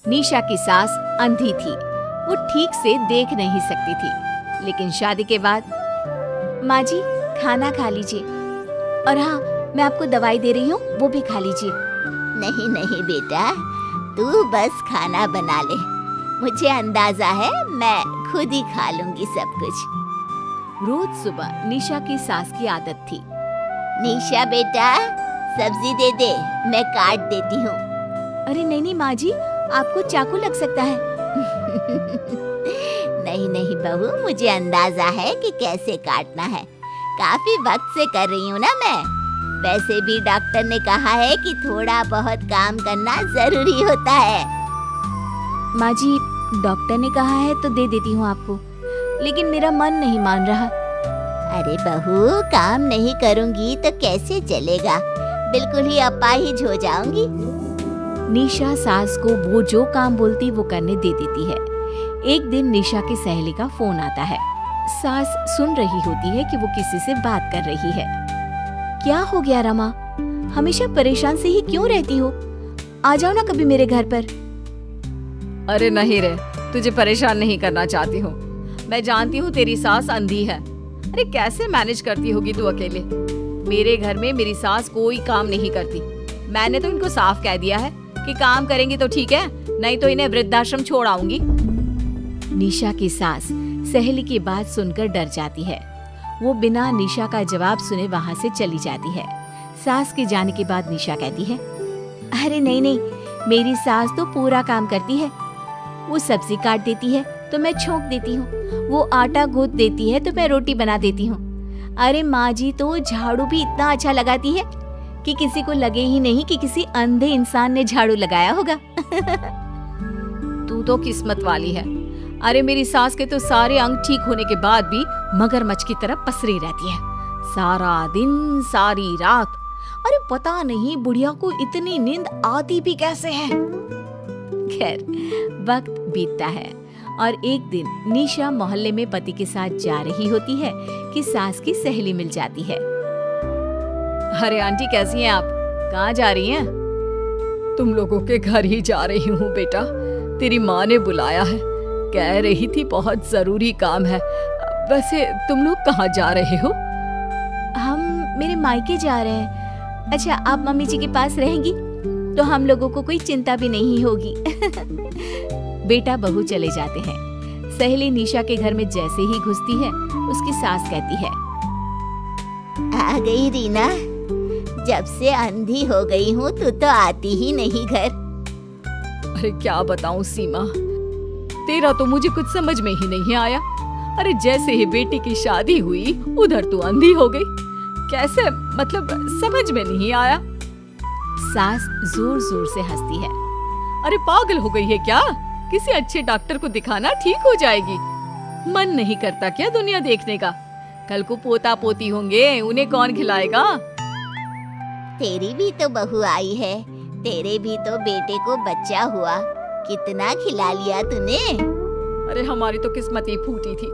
निशा की सास अंधी थी, वो ठीक से देख नहीं सकती थी। लेकिन शादी के बाद, माँ जी खाना खा लीजिए, और हाँ मैं आपको दवाई दे रही हूँ, वो भी खा लीजिए। नहीं नहीं बेटा, तू बस खाना बना ले, मुझे अंदाजा है मैं खुद ही खा लूंगी सब कुछ। रोज सुबह निशा की सास की आदत थी। निशा बेटा, सब्जी दे दे, मैं काट देती हूँ। अरे नहीं नहीं माँ जी, आपको चाकू लग सकता है। नहीं नहीं बहू, मुझे अंदाजा है कि कैसे काटना है, काफी वक्त से कर रही हूँ ना मैं। वैसे भी डॉक्टर ने कहा है कि थोड़ा बहुत काम करना जरूरी होता है। माँ जी, डॉक्टर ने कहा है तो दे देती हूँ आपको, लेकिन मेरा मन नहीं मान रहा। अरे बहू, काम नहीं करूँगी तो कैसे चलेगा, बिल्कुल ही अपाहिज हो जाऊंगी। निशा सास को वो जो काम बोलती वो करने दे देती है। एक दिन निशा की सहेली का फोन आता है। सास सुन रही होती है कि वो किसी से बात कर रही है। क्या हो गया रमा, हमेशा परेशान से ही क्यों रहती हो? आ जाओ ना कभी मेरे घर पर। अरे नहीं रे, तुझे परेशान नहीं करना चाहती हूँ। मैं जानती हूँ तेरी सास अंधी है। अरे कैसे मैनेज करती होगी तू अकेले? मेरे घर में मेरी सास कोई काम नहीं करती। मैंने तो इनको साफ कह दिया है कि काम करेंगी तो ठीक है, नहीं तो इन्हें वृद्धाश्रम छोड़ आऊंगी। निशा की सास सहेली की बात सुनकर डर जाती है। वो बिना निशा का जवाब सुने वहाँ से चली जाती है। सास के जाने के बाद निशा कहती है, अरे नहीं नहीं, मेरी सास तो पूरा काम करती है। वो सब्जी काट देती है तो मैं छोंक देती हूँ, वो आटा गूंथ देती है तो मैं रोटी बना देती हूँ। अरे माँ जी तो झाड़ू भी इतना अच्छा लगाती है कि किसी को लगे ही नहीं कि किसी अंधे इंसान ने झाड़ू लगाया होगा। तू तो किस्मत वाली है। अरे मेरी सास के तो सारे अंग ठीक होने के बाद भी मगरमच्छ की तरह पसरी रहती है, सारा दिन सारी रात। अरे पता नहीं बुढ़िया को इतनी नींद आती भी कैसे है। खैर, वक्त बीतता है और एक दिन निशा मोहल्ले में पति के साथ जा रही होती है कि सास की सहेली मिल जाती है। अरे आंटी कैसी हैं आप? कहाँ जा रही हैं? तुम लोगों के घर ही जा रही हूँ बेटा, तेरी माँ ने बुलाया है, कह रही थी बहुत जरूरी काम है। वैसे तुम लोग कहाँ जा रहे हो? हम मेरे मायके जा रहे हैं। अच्छा, आप मम्मी जी के पास रहेंगी तो हम लोगों को कोई चिंता भी नहीं होगी। बेटा बहू चले जाते हैं। सहेली निशा के घर में जैसे ही घुसती है, उसकी सास कहती है, आ गई रीना, जब से अंधी हो गई हूँ तू तो आती ही नहीं घर। अरे क्या बताऊं सीमा, तेरा तो मुझे कुछ समझ में ही नहीं आया। अरे जैसे ही बेटी की शादी हुई उधर तू अंधी हो गई, कैसे? मतलब समझ में नहीं आया। सास जोर जोर से हंसती है। अरे पागल हो गई है क्या? किसी अच्छे डॉक्टर को दिखाना, ठीक हो जाएगी। मन नहीं करता क्या दुनिया देखने का? कल को पोता पोती होंगे, उन्हें कौन खिलाएगा? तेरी भी तो बहू आई है, तेरे भी तो बेटे को बच्चा हुआ, कितना खिला लिया तूने। अरे हमारी तो किस्मत ही फूटी थी।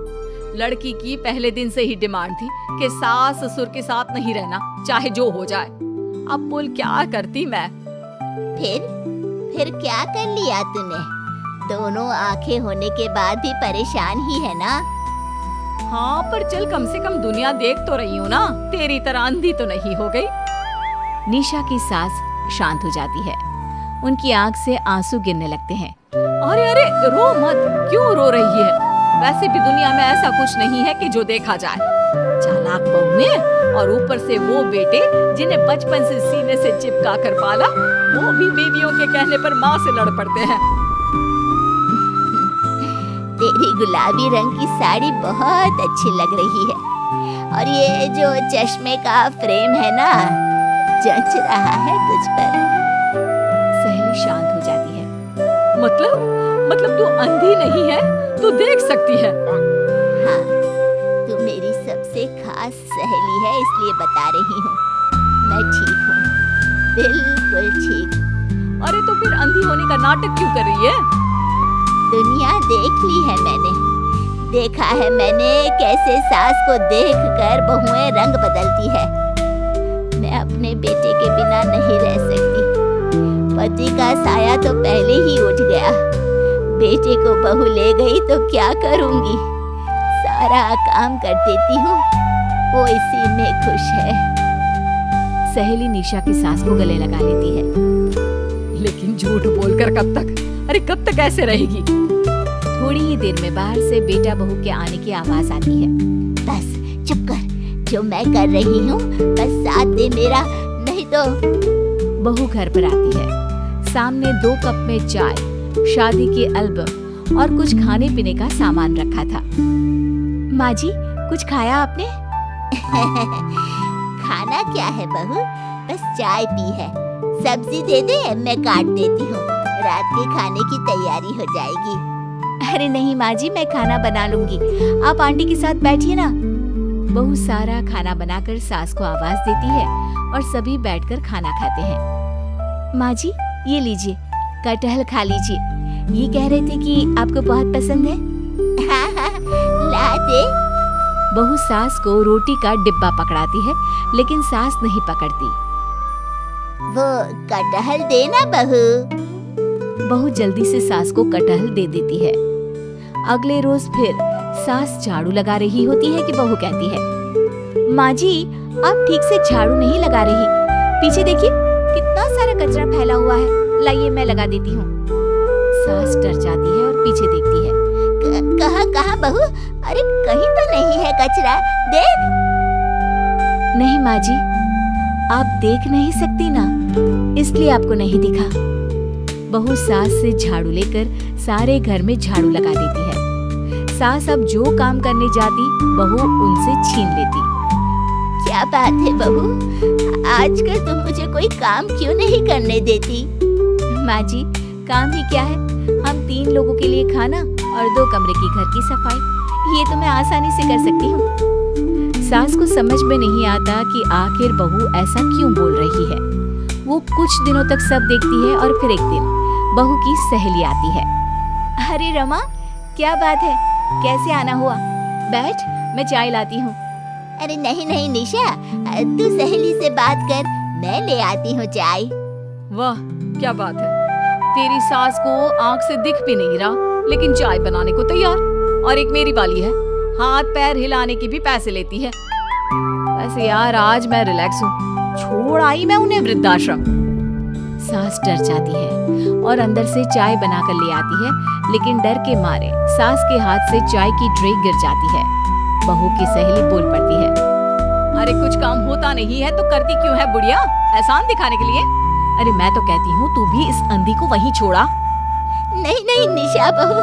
लड़की की पहले दिन से ही डिमांड थी कि सास ससुर के साथ नहीं रहना, चाहे जो हो जाए। अब बोल क्या करती मैं? फिर क्या कर लिया तूने? दोनों आंखें होने के बाद भी परेशान ही है ना? हाँ, पर चल कम से कम दुनिया देख तो रही हूँ ना, तेरी तरह अंधी तो नहीं हो गई। निशा की सास शांत हो जाती है। उनकी आंख से आंसू गिरने लगते हैं। अरे अरे रो मत, क्यों रो रही है? वैसे भी दुनिया में ऐसा कुछ नहीं है कि जो देखा जाए। चालाक बहुएं और ऊपर से वो बेटे जिन्हें बचपन से सीने से चिपका कर पाला, वो भी बीवियों के कहने पर माँ से लड़ पड़ते हैं। तेरी गुलाबी रंग की साड़ी बहुत अच्छी लग रही है, और ये जो चश्मे का फ्रेम है ना, जच रहा है तुझ पर। सहेली शांत हो जाती है। मतलब तू अंधी नहीं है, तू देख सकती है। हाँ, तू मेरी सबसे खास सहेली है, इसलिए बता रही हूँ। मैं ठीक हूँ, बिल्कुल ठीक। अरे तो फिर अंधी होने का नाटक क्यों कर रही है? दुनिया देख ली है मैंने, देखा है मैंने कैसे सास को देखकर बहुएं रंग बदलती है। मैं अपने बेटे के बिना नहीं रह सकती। पति का साया तो पहले ही उठ गया। बेटे को बहू ले गई तो क्या करूंगी? सारा काम कर देती हूँ, वो इसी में खुश है। सहेली निशा की सास को गले लगा लेती है। लेकिन झूठ बोलकर कब तक? अरे कब तक ऐसे रहेगी? थोड़ी ही देर में बाहर से बेटा बहू के आने की आवाज आती है। बस चुप कर, जो मैं कर रही हूँ बस साथ दे मेरा, नहीं तो। बहू घर पर आती है। सामने 2 कप में चाय, शादी के एल्बम और कुछ खाने पीने का सामान रखा था। माँ जी, कुछ खाया आपने? खाना क्या है बहू, बस चाय पी है। सब्जी दे दे, मैं काट देती हूँ, रात के खाने की तैयारी हो जाएगी। अरे नहीं माँ जी, मैं खाना बना लूंगी, आप आंटी के साथ बैठिए ना। बहू सारा खाना बनाकर सास को आवाज देती है और सभी बैठकर खाना खाते हैं। माँ जी, ये लीजिए, कटहल खा लीजिए। ये कह रहे थे कि आपको बहुत पसंद है। हाँ हाँ, ला दे। बहू सास को रोटी का डिब्बा पकड़ाती है, लेकिन सास नहीं पकड़ती। वो कटहल देना बहू। बहू जल्दी से सास को कटहल दे देती है। अगले रोज फिर सास झाड़ू लगा रही होती है कि बहू कहती है, माँ जी आप ठीक से झाड़ू नहीं लगा रही, पीछे देखिए कितना सारा कचरा फैला हुआ है, लाइए मैं लगा देती हूँ। सास डर जाती है और पीछे देखती है। कहाँ कहाँ बहू? अरे कहीं तो नहीं है कचरा, देख। नहीं माँ जी, आप देख नहीं सकती ना, इसलिए आपको नहीं दिखा। बहू सास से झाड़ू लेकर सारे घर में झाड़ू लगा देती है। सास अब जो काम करने जाती, बहू उनसे छीन लेती। क्या बात है बहू, आजकल तुम मुझे कोई काम क्यों नहीं करने देती? माँ जी, काम ही क्या है, हम 3 लोगों के लिए खाना और 2 कमरे की घर की सफाई, ये तो मैं आसानी से कर सकती हूँ। सास को समझ में नहीं आता कि आखिर बहू ऐसा क्यों बोल रही है। वो कुछ दिनों तक सब देखती है और फिर एक दिन बहू की सहेली आती है। अरे रमा, क्या बात है, कैसे आना हुआ? बैठ, मैं चाय लाती हूँ। अरे नहीं नहीं निशा, तू सहेली से बात कर, मैं ले आती हूँ चाय। वाह क्या बात है, तेरी सास को आंख से दिख भी नहीं रहा, लेकिन चाय बनाने को तैयार। और एक मेरी वाली है, हाथ पैर हिलाने की भी पैसे लेती है। वैसे यार आज मैं रिलैक्स हूँ, छोड़ आई मैं उन्हें वृद्धाश्रम। सास डर जाती है और अंदर से चाय बनाकर ले आती है, लेकिन डर के मारे सास के हाथ से चाय की ट्रे गिर जाती है। बहू की सहेली बोल पड़ती है, अरे कुछ काम होता नहीं है तो करती क्यों है बुढ़िया, एहसान दिखाने के लिए? अरे मैं तो कहती हूँ तू भी इस अंधी को वहीं छोड़ा। नहीं नहीं निशा बहू,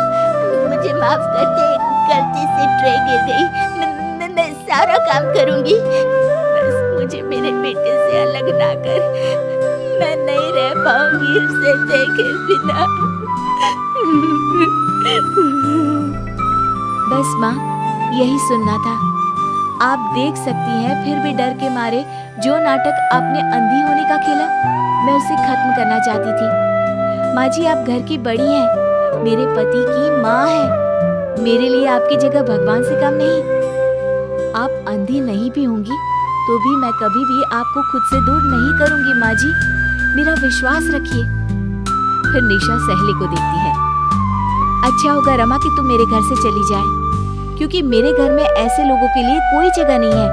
मुझे माफ कर दे, गलती से ट्रे गिर गई, मैं सारा काम करूँगी, बस मुझे मेरे बेटे से अलग ना कर, मैं नहीं रह पाऊंगी उसे देखे बिना। बस माँ, यही सुनना था। आप देख सकती हैं, फिर भी डर के मारे जो नाटक आपने अंधी होने का खेला, मैं उसे खत्म करना चाहती थी। माँ जी, आप घर की बड़ी हैं, मेरे पति की माँ है, मेरे लिए आपकी जगह भगवान से कम नहीं। आप अंधी नहीं भी होंगी तो भी मैं कभी भी आपको खुद से दूर नहीं करूंगी माँ जी, मेरा विश्वास रखिए। फिर निशा सहेली को देखती है। अच्छा होगा रमा कि तुम मेरे घर से चली जाए, क्योंकि मेरे घर में ऐसे लोगों के लिए कोई जगह नहीं है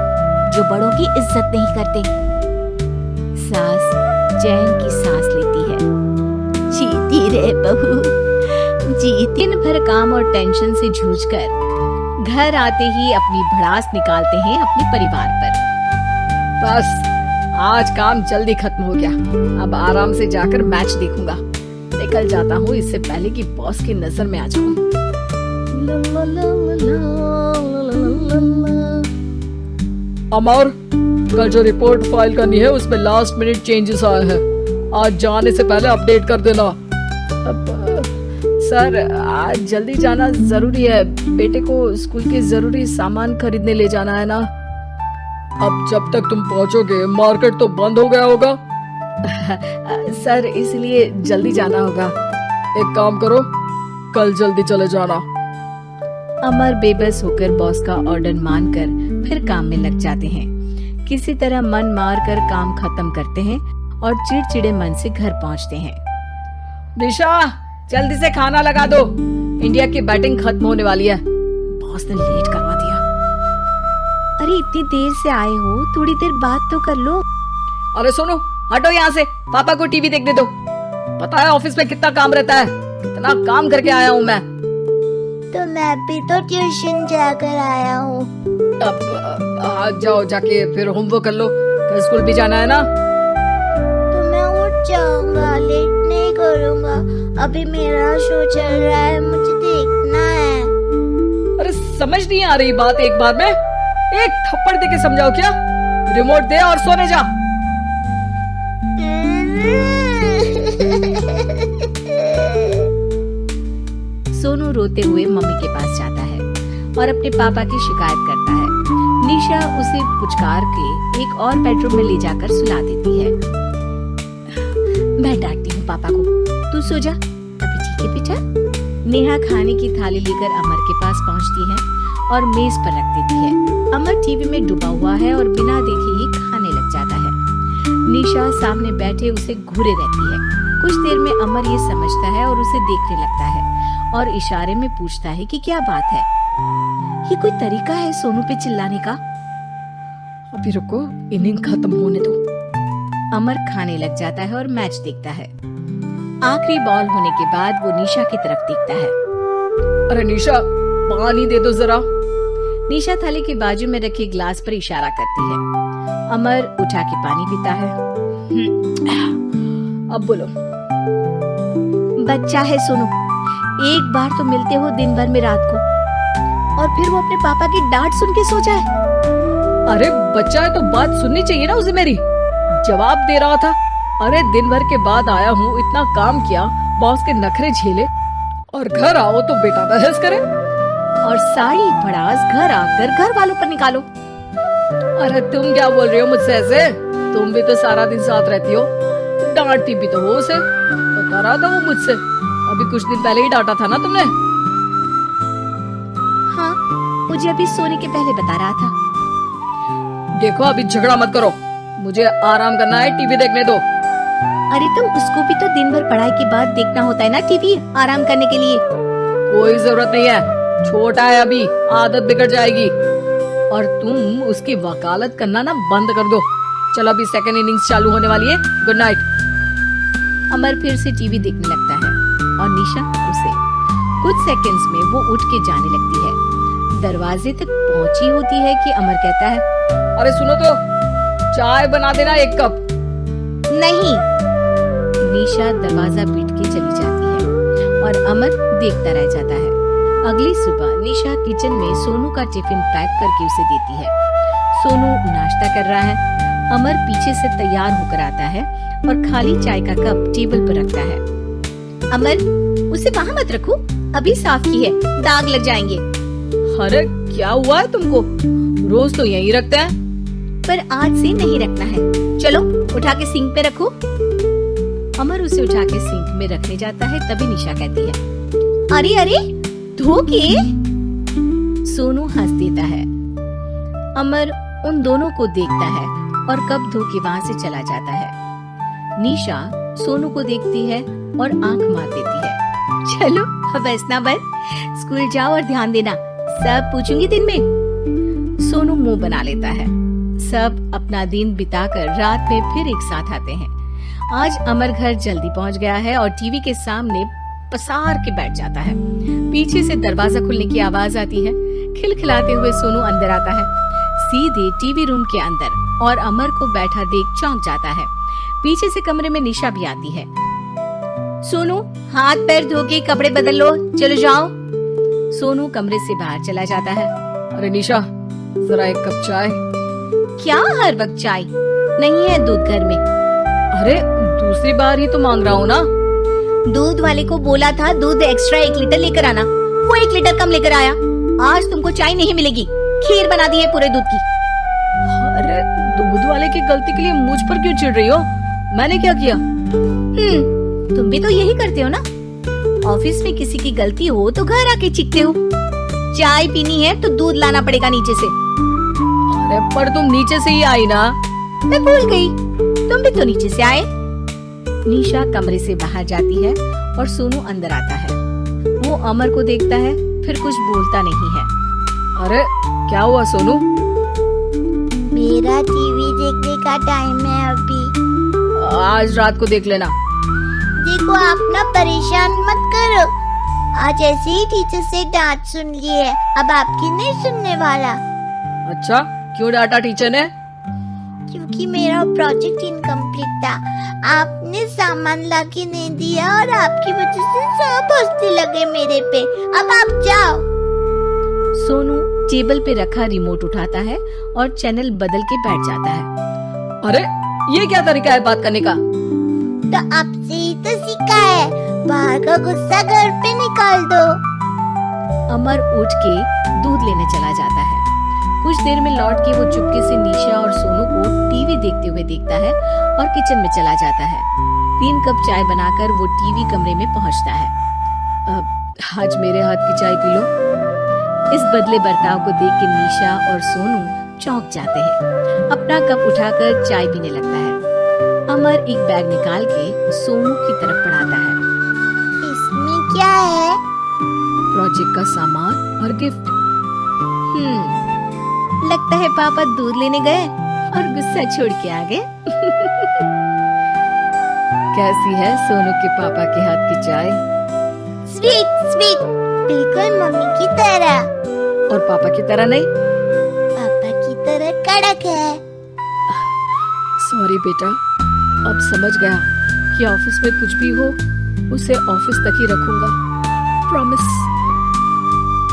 जो बड़ों की इज्जत नहीं करते। सास चैन की सांस लेती है। जीती रहे बहू, जीती। दिन भर काम और टेंशन से जूझकर घर आते ही अपनी भड़ास निकालते हैं अपने परिवार पर। बस आज काम जल्दी खत्म हो गया, अब आराम से जाकर मैच देखूंगा। निकल जाता हूँ इससे पहले कि बॉस की नजर में आ जाऊं। अमर, कल जो रिपोर्ट फाइल करनी है उसमें लास्ट मिनट चेंजेस आए हैं, आज जाने से पहले अपडेट कर देना। सर आज जल्दी जाना जरूरी है, बेटे को स्कूल के जरूरी सामान खरीदने ले जाना है ना। अब जब तक तुम पहुंचोगे मार्केट तो बंद हो गया होगा। सर इसलिए जल्दी जाना होगा। एक काम करो, कल जल्दी चले जाना। अमर बेबस होकर बॉस का ऑर्डर मानकर फिर काम में लग जाते हैं। किसी तरह मन मार कर काम खत्म करते हैं और चिड़चिड़े मन से घर पहुंचते हैं। निशा जल्दी से खाना लगा दो, इंडिया की बैटिंग खत्म होने वाली है। बॉस ने लेट करवा दिया। अरे इतनी देर से आए हो, थोड़ी देर बात तो कर लो। अरे सुनो, हटो यहाँ से, पापा को टीवी देखने दो। पता है ऑफिस में कितना काम रहता है, कितना काम करके आया हूँ मैं। तो मैं भी तो ट्यूशन जाकर आया हूँ। अब आज जाओ, जाके फिर होमवर्क कर लो, कल स्कूल भी जाना है ना। तो मैं उठ जाऊंगा, लेट नहीं करूंगा। अभी मेरा शो चल रहा है, मुझे देखना है। अरे समझ नहीं आ रही बात एक बार में? एक थप्पड़ दे के समझाओ क्या? रिमोट दे और सोने जा। सोनू रोते हुए मम्मी के पास जाता है और अपने पापा की शिकायत करता है। निशा उसे पुचकार के एक और बेडरूम में ले जाकर सुला देती है। मैं डांटती हूँ पापा को, तू सो जा। अभी ठीक है बेटा। नेहा खाने की थाली लेकर अमर के पास पहुँचती है और मेज पर रख देती है। अमर टीवी में डूबा हुआ है और बिना देखे ही खाने लग जाता है। निशा सामने बैठे उसे घूरे रहती है। कुछ देर में अमर ये समझता है और उसे देखने लगता है और इशारे में पूछता है कि क्या बात है। ये कोई तरीका है सोनू पे चिल्लाने का? अभी रुको, इनिंग खत्म होने दो। अमर खाने लग जाता है और मैच देखता है। आखिरी बॉल होने के बाद वो निशा की तरफ देखता है। अरे निशा, पानी दे दो जरा। निशा थाली के बाजू में रखे ग्लास पर इशारा करती है। अमर उठा के पानी पीता है। अब बोलो। बच्चा है सोनू, एक बार तो मिलते हो दिन भर में रात को, और फिर वो अपने पापा की डांट सुन के सो जाए। अरे बच्चा है तो बात सुननी चाहिए ना उसे मेरी। जवाब दे रहा था। अरे दिन भर के बाद आया हूँ, इतना काम किया, बॉस के नखरे झेले, और घर आओ तो बेटा बहस करे। और सारी भड़ास घर आकर घर वालों पर निकालो। अरे तुम क्या बोल रही हो मुझसे ऐसे? तुम भी तो सारा दिन साथ रहती हो, डांटती भी तो हो उसे। बता रहा था वो मुझसे, अभी कुछ दिन पहले ही डांटा था ना तुमने। हाँ, मुझे अभी सोने के पहले बता रहा था। देखो अभी झगड़ा मत करो, मुझे आराम करना है, टीवी देखने दो। अरे तो उसको भी तो दिन भर पढ़ाई के बाद देखना होता है ना टीवी, आराम करने के लिए। कोई जरूरत नहीं है, छोटा है अभी, आदत बिगड़ जाएगी। और तुम उसकी वकालत करना ना बंद कर दो। चलो अभी सेकंड इनिंग्स चालू होने वाली है, गुड नाइट। अमर फिर से टीवी देखने लगता है और निशा उसे। कुछ सेकंड्स में वो उठ के जाने लगती है। दरवाजे तक पहुंची होती है कि अमर कहता है, अरे सुनो तो, चाय बना देना 1 कप। नहीं। निशा दरवाजा पीट के चली जाती है और अमर देखता रह जाता है। अगली सुबह निशा किचन में सोनू का टिफिन पैक करके उसे देती है। सोनू नाश्ता कर रहा है। अमर पीछे से तैयार होकर आता है और खाली चाय का कप टेबल पर रखता है। अमर, उसे वहाँ मत रखो, अभी साफ की है, दाग लग जाएंगे। अरे क्या हुआ है तुमको? रोज तो यहीं रखते हैं। पर आज से नहीं रखना है। चलो उठा के सिंक पे रखो। अमर उसे उठा के सिंक में रखने जाता है, तभी निशा कहती है, अरे अरे धो के। सोनू हंस देता है। अमर उन दोनों को देखता है और कप धो के वहाँ से चला जाता है। निशा सोनू को देखती है और आंख मार देती है। चलो अब हंसना बंद, स्कूल जाओ और ध्यान देना, सब पूछूंगी दिन में। सोनू मुंह बना लेता है। सब अपना दिन बिताकर रात में फिर एक साथ आते हैं। आज अमर घर जल्दी पहुंच गया है और टीवी के सामने पसार के बैठ जाता है। पीछे से दरवाजा खुलने की आवाज आती है। खिलखिलाते हुए सोनू अंदर आता है, सीधे टीवी रूम के अंदर, और अमर को बैठा देख चौंक जाता है। पीछे से कमरे में निशा भी आती है। सोनू, हाथ पैर धो के कपड़े बदल लो, चलो जाओ। सोनू कमरे से बाहर चला जाता है। अरे निशा, जरा 1 कप चाय। क्या हर वक्त चाय? नहीं है दूध घर में। अरे दूसरी बार ही तो मांग रहा हूँ ना। दूध वाले को बोला था दूध एक्स्ट्रा 1 लीटर लेकर आना, वो 1 लीटर कम लेकर आया। आज तुमको चाय नहीं मिलेगी, खीर बना दी है पूरे दूध की। अरे दूध वाले की गलती के लिए मुझ पर क्यों चिढ़ रही हो? मैंने क्या किया? तुम भी तो यही करते हो ना। ऑफिस में किसी की गलती हो तो घर आके चीखते हो। चाय पीनी है तो दूध लाना पड़ेगा नीचे से। अरे पर तुम नीचे से ही आई ना। मैं भूल गई, तुम भी तो नीचे से आए। निशा कमरे से बाहर जाती है और सोनू अंदर आता है। वो अमर को देखता है, फिर कुछ बोलता नहीं है। अरे क्या हुआ सोनू? मेरा टीवी देखने का टाइम है अभी। आज रात को देख लेना। देखो आप ना परेशान मत करो। आज ऐसे ही टीचर से डांट सुन ली है, अब आपकी नहीं सुनने वाला। अच्छा, क्यों डांटा टीचर ने? क्योंकि मेरा प्रोजेक्ट इनकम्प्लीट था। आपने सामान लाके नहीं दिया और आपकी वजह से सब हंसने लगे मेरे पे। अब आप जाओ। सोनू टेबल पे रखा रिमोट उठाता है और चैनल बदल के बैठ जाता है। अरे ये क्या तरीका है बात करने का? तो आपसे ही तो सीखा है। बाहर का गुस्सा घर पे निकाल दो। अमर उठ के दूध लेने चला जाता है। कुछ देर में लौट के वो चुपके से निशा और सोनू को टीवी देखते हुए देखता है और किचन में चला जाता है। 3 कप चाय बनाकर वो टीवी कमरे में पहुंचता है। आज मेरे हाथ की चाय पी लो। इस बदले बर्ताव को देख के निशा और सोनू चौंक जाते हैं। अपना कप उठाकर चाय पीने लगता है। अमर एक बैग निकाल के सोनू की तरफ बढ़ाता है। इसमें क्या है? प्रोजेक्ट का सामान और गिफ्ट। लगता है पापा दूध लेने गए और गुस्सा छोड़ के आ गए। कैसी है सोनू के पापा के हाथ की चाय? स्वीट स्वीट, बिल्कुल मम्मी की तरह। और पापा की तरह नहीं? पापा की तरह कड़क है। सॉरी बेटा, अब समझ गया कि ऑफिस में कुछ भी हो उसे ऑफिस तक ही रखूंगा। प्रॉमिस।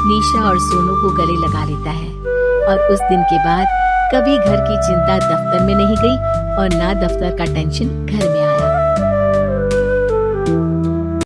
निशा और सोनू को गले लगा लेता है और उस दिन के बाद कभी घर की चिंता दफ्तर में नहीं गई और ना दफ्तर का टेंशन घर में आया।